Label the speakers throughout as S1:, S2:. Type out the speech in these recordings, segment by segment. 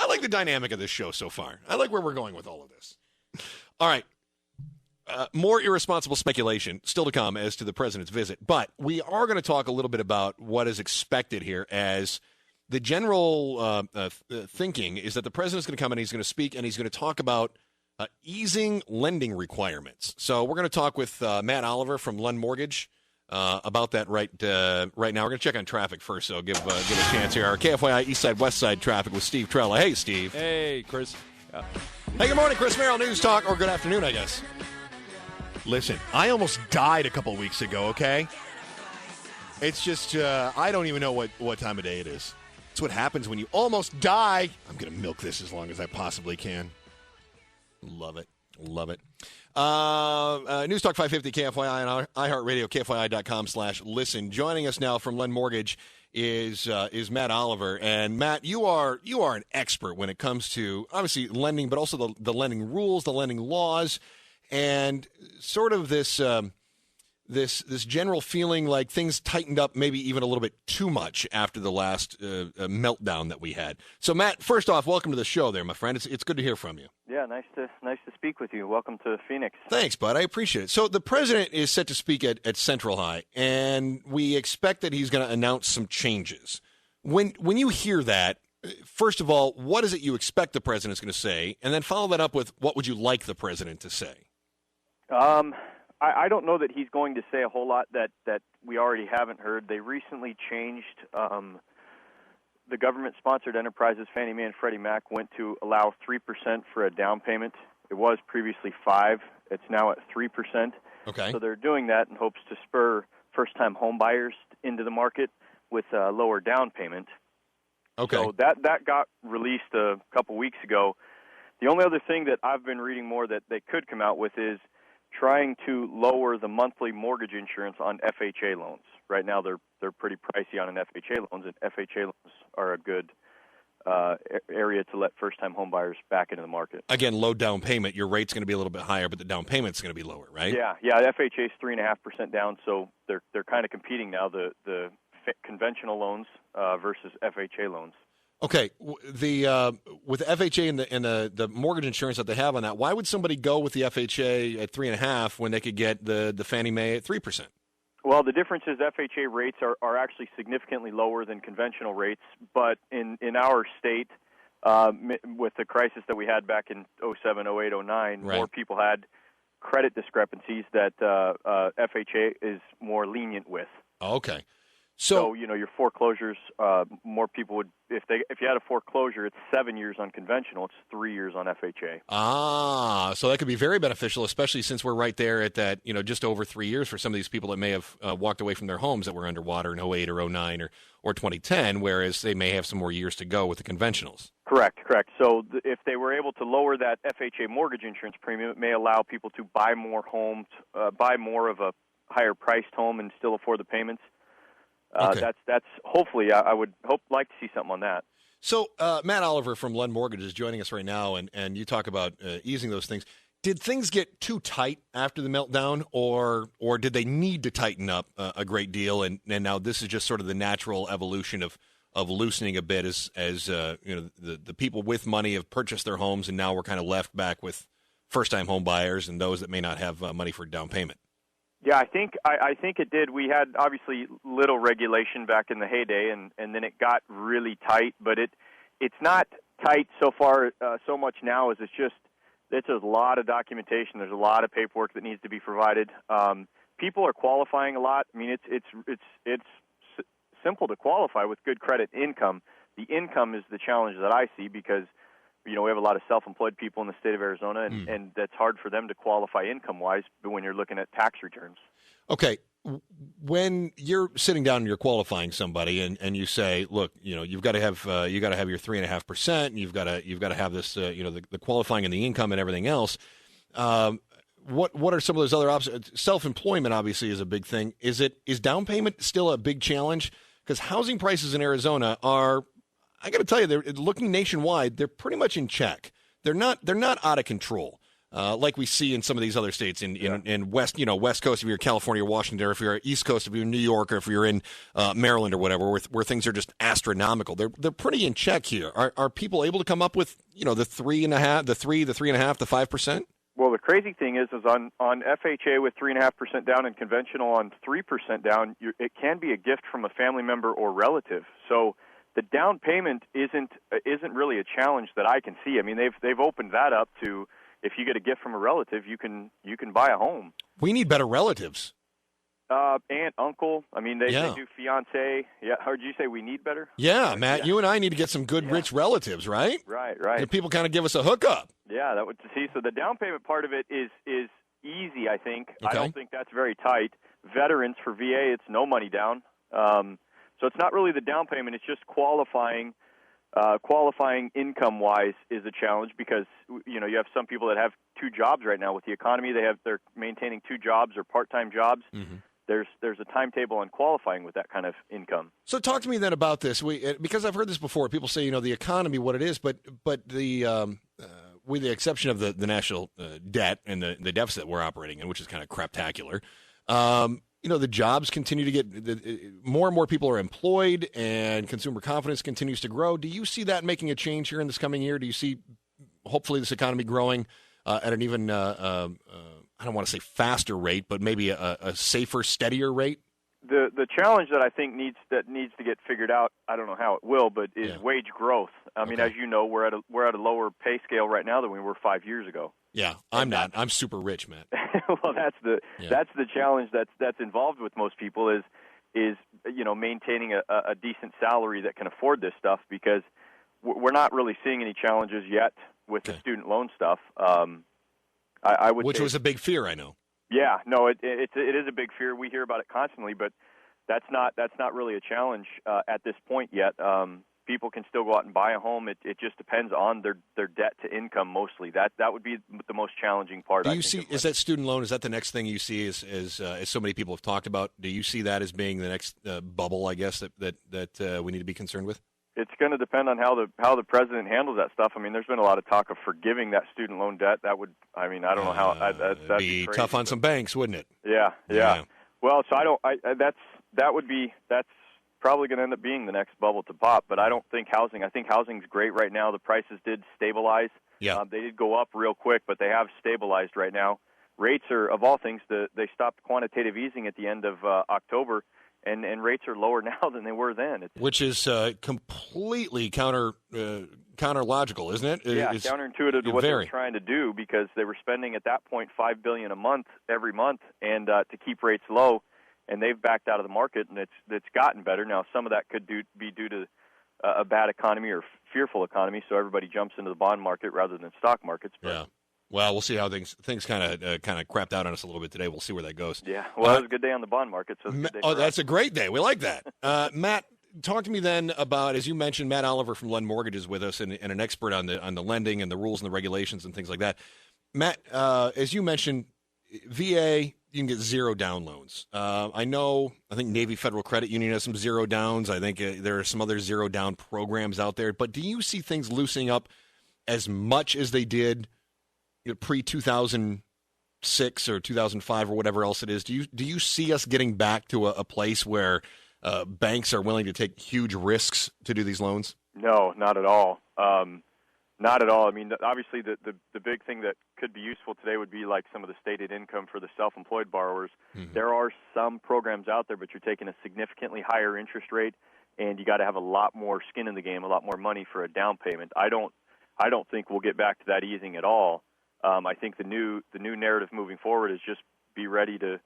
S1: I like the dynamic of this show so far. I like where we're going with all of this. All right. More irresponsible speculation still to come as to the president's visit. But we are going to talk a little bit about what is expected here, as the general thinking is that the president's going to come and he's going to speak and he's going to talk about easing lending requirements. So we're going to talk with Matt Oliver from Lund Mortgage about that right now. We're going to check on traffic first, so give a chance here. Our KFYI East Side, West Side traffic with Steve Trella. Hey, Steve.
S2: Hey, Chris.
S1: Hey, good morning, Chris Merrill, News Talk, or good afternoon, I guess. Listen, I almost died a couple weeks ago, okay? It's just, I don't even know what time of day it is. It's what happens when you almost die. I'm going to milk this as long as I possibly can. Love it. Love it. News Talk 550 KFYI and iHeartRadio, KFYI.com/listen. Joining us now from Lund Mortgage is Matt Oliver. And Matt, you are an expert when it comes to, obviously, lending, but also the lending rules, the lending laws, and sort of this this general feeling like things tightened up maybe even a little bit too much after the last meltdown that we had. So, Matt, first off, welcome to the show there, my friend. It's good to hear from you.
S3: Yeah, nice to speak with you. Welcome to Phoenix.
S1: Thanks, bud. I appreciate it. So the president is set to speak at Central High, and we expect that he's going to announce some changes. When you hear that, first of all, what is it you expect the president's going to say? And then follow that up with what would you like the president to say?
S3: I don't know that he's going to say a whole lot that we already haven't heard. They recently changed the government-sponsored enterprises. Fannie Mae and Freddie Mac went to allow 3% for a down payment. It was previously 5%. It's now at 3%.
S1: Okay.
S3: So they're doing that in hopes to spur first-time home buyers into the market with a lower down payment.
S1: Okay.
S3: So that got released a couple weeks ago. The only other thing that I've been reading more that they could come out with is trying to lower the monthly mortgage insurance on FHA loans. Right now they're pretty pricey on an FHA loans, and FHA loans are a good area to let first-time home buyers back into the market.
S1: Again, low down payment. Your rate's going to be a little bit higher, but the down payment's going to be lower, right?
S3: Yeah. FHA is 3.5% down, so they're kind of competing now. The conventional loans versus FHA loans.
S1: Okay, the with FHA and the mortgage insurance that they have on that, why would somebody go with the FHA at 3.5 when they could get the Fannie Mae at 3%?
S3: Well, the difference is FHA rates are actually significantly lower than conventional rates, but in our state, with the crisis that we had back in 07, 08, 09,
S1: right,
S3: more people had credit discrepancies that FHA is more lenient with.
S1: Okay.
S3: So your foreclosures, more people would, if you had a foreclosure, it's 7 years on conventional, it's 3 years on FHA.
S1: So that could be very beneficial, especially since we're right there at that, just over 3 years for some of these people that may have walked away from their homes that were underwater in 08 or 09 or 2010, whereas they may have some more years to go with the conventionals.
S3: Correct. So if they were able to lower that FHA mortgage insurance premium, it may allow people to buy more homes, buy more of a higher priced home and still afford the payments.
S1: Okay.
S3: That's hopefully I would like to see something on that.
S1: So Matt Oliver from Lund Mortgage is joining us right now, and you talk about easing those things. Did things get too tight after the meltdown, or did they need to tighten up a great deal? And now this is just sort of the natural evolution of loosening a bit as the people with money have purchased their homes, and now we're kind of left back with first-time home buyers and those that may not have money for a down payment.
S3: Yeah, I think it did. We had obviously little regulation back in the heyday, and then it got really tight. But it's not tight so far so much now as it's a lot of documentation. There's a lot of paperwork that needs to be provided. People are qualifying a lot. I mean, it's simple to qualify with good credit income. The income is the challenge that I see because we have a lot of self-employed people in the state of Arizona, and that's hard for them to qualify income-wise when you're looking at tax returns. Okay.
S1: When you're sitting down and you're qualifying somebody, and you say, "Look, you've got to have your 3.5%, and you've got to have this, the qualifying and the income and everything else." What are some of those other options? Self-employment obviously is a big thing. Is down payment still a big challenge? Because housing prices in Arizona are, I got to tell you, they're looking nationwide. They're pretty much in check. They're not out of control. like we see in some of these other states in West Coast if you're California, Washington, or if you're East Coast if you're in New York, or if you're in Maryland or whatever, where things are just astronomical. They're pretty in check here. Are people able to come up with the 3.5%, the 3.5%, the 5%?
S3: Well, the crazy thing is on FHA with 3.5% down and conventional on 3% down, it can be a gift from a family member or relative. So the down payment isn't really a challenge that I can see. I mean, they've opened that up to, if you get a gift from a relative, you can buy a home.
S1: We need better relatives.
S3: Aunt, uncle. I mean, they do fiance. Yeah, heard you say we need better?
S1: Yeah, Matt, you and I need to get some good, rich relatives, right?
S3: Right.
S1: And people kind of give us a hookup.
S3: Yeah, that would see. So the down payment part of it is easy, I think.
S1: Okay.
S3: I don't think that's very tight. Veterans for VA, it's no money down. So it's not really the down payment. It's just qualifying. Qualifying income-wise is a challenge because you have some people that have two jobs right now with the economy. They're maintaining two jobs or part-time jobs. Mm-hmm. There's a timetable on qualifying with that kind of income.
S1: So talk to me then about this. Because I've heard this before. People say the economy, what it is, but the with the exception of the national debt and the deficit we're operating in, which is kind of craptacular. The jobs continue to get more and more people are employed, and consumer confidence continues to grow. Do you see that making a change here in this coming year? Do you see, hopefully, this economy growing at an even, I don't want to say faster rate, but maybe a safer, steadier rate?
S3: The challenge that I think needs to get figured out, I don't know how it will, but is wage growth. I mean, as you know, we're at a lower pay scale right now than we were 5 years ago.
S1: Yeah, I'm not. I'm super rich, man.
S3: Well, that's the challenge that's involved with most people is maintaining a decent salary that can afford this stuff, because we're not really seeing any challenges yet with the student loan stuff. I would
S1: Which
S3: say,
S1: was a big fear, I know.
S3: Yeah, no, it is a big fear. We hear about it constantly, but that's not really a challenge at this point yet. People can still go out and buy a home. It just depends on their debt to income mostly. That would be the most challenging part.
S1: Do you see? Is that student loan? Is that the next thing you see? As so many people have talked about? Do you see that as being the next bubble? I guess that we need to be concerned with.
S3: It's going to depend on how the president handles that stuff. I mean, there's been a lot of talk of forgiving that student loan debt. That would, I mean, I don't know how that'd
S1: be
S3: crazy,
S1: tough on some banks, wouldn't it?
S3: Yeah. Well, so that's probably going to end up being the next bubble to pop. But I don't think housing. I think housing's great right now. The prices did stabilize.
S1: Yeah,
S3: they did go up real quick, but they have stabilized right now. Rates are, of all things, they stopped quantitative easing at the end of October. And rates are lower now than they were then.
S1: Which is completely counter-logical, isn't it?
S3: It's counterintuitive to what they were trying to do, because they were spending at that point $5 billion a month every month, and to keep rates low, and they've backed out of the market, and it's gotten better. Now, some of that could be due to a bad economy or fearful economy, so everybody jumps into the bond market rather than stock markets. But,
S1: yeah. Well, we'll see how things kind of crapped out on us a little bit today. We'll see where that goes.
S3: Yeah, well, it was a good day on the bond market. So
S1: that's a great day. We like that. Matt, talk to me then about, as you mentioned, Matt Oliver from Lend Mortgage is with us, and an expert on the lending and the rules and the regulations and things like that. Matt, as you mentioned, VA, you can get zero down loans. I think Navy Federal Credit Union has some zero downs. I think there are some other zero down programs out there. But do you see things loosening up as much as they did pre-2006 or 2005 or whatever else it is? Do you see us getting back to a place where banks are willing to take huge risks to do these loans?
S3: No, not at all. Not at all. I mean, obviously, the big thing that could be useful today would be like some of the stated income for the self-employed borrowers. Mm-hmm. There are some programs out there, but you're taking a significantly higher interest rate, and you got to have a lot more skin in the game, a lot more money for a down payment. I don't think we'll get back to that easing at all. I think the new narrative moving forward is just be ready to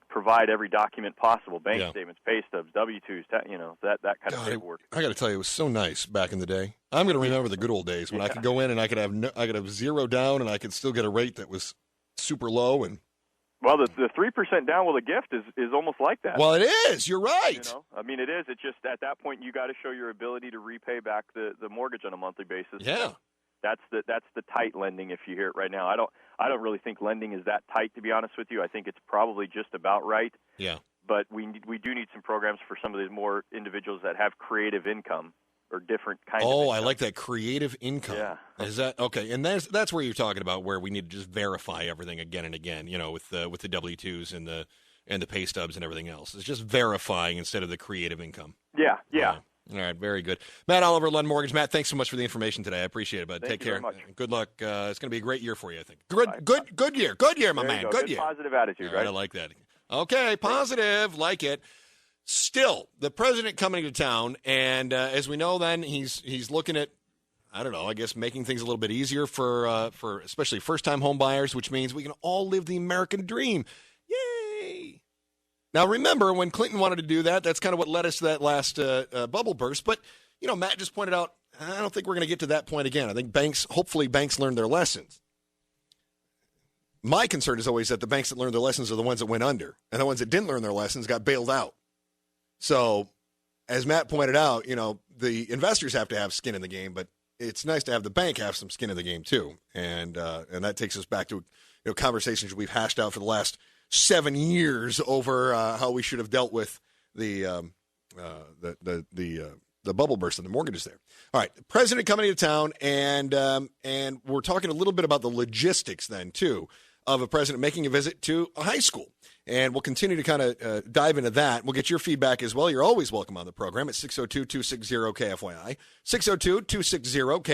S3: provide every document possible: bank statements, pay stubs, W-2s, that kind of paperwork.
S1: I got to tell you, it was so nice back in the day. I'm going to remember the good old days when I could go in and I could have zero down, and I could still get a rate that was super low. And
S3: well, the 3% down with a gift is almost like that.
S1: Well, it is. You're right.
S3: I mean, it is. It's just at that point you got to show your ability to repay back the mortgage on a monthly basis.
S1: Yeah.
S3: That's the tight lending if you hear it right now. I don't really think lending is that tight, to be honest with you. I think it's probably just about right.
S1: Yeah.
S3: But we do need some programs for some of these more individuals that have creative income, or different kinds of
S1: income.
S3: income.
S1: I like that, creative income.
S3: Yeah.
S1: Is that okay? And that's where you're talking about where we need to just verify everything again and again, with the W-2s and the pay stubs and everything else. It's just verifying instead of the creative income.
S3: Yeah.
S1: All right, very good. Matt Oliver, Lund Mortgage. Matt, thanks so much for the information today. I appreciate it, bud.
S3: Thank
S1: Take
S3: you
S1: care.
S3: very much.
S1: Good luck. It's going to be a great year for you, I think. Good year. Good year, my man. Good year.
S3: Positive attitude,
S1: right? I like that. Okay, positive. Like it. Still, the president coming to town, and as we know, then he's looking at, I don't know, I guess making things a little bit easier for especially first-time home buyers, which means we can all live the American dream. Yay! Now, remember, when Clinton wanted to do that, that's kind of what led us to that last bubble burst. But, Matt just pointed out, I don't think we're going to get to that point again. I think hopefully banks learned their lessons. My concern is always that the banks that learned their lessons are the ones that went under, and the ones that didn't learn their lessons got bailed out. So, as Matt pointed out, the investors have to have skin in the game, but it's nice to have the bank have some skin in the game too. And that takes us back to conversations we've hashed out for the last 7 years over how we should have dealt with the bubble burst and the mortgages there. All right, the president coming to town, and we're talking a little bit about the logistics then too of a president making a visit to a high school. And we'll continue to kind of dive into that. We'll get your feedback as well. You're always welcome on the program at 602-260-KFYI, 602-260-KFYI.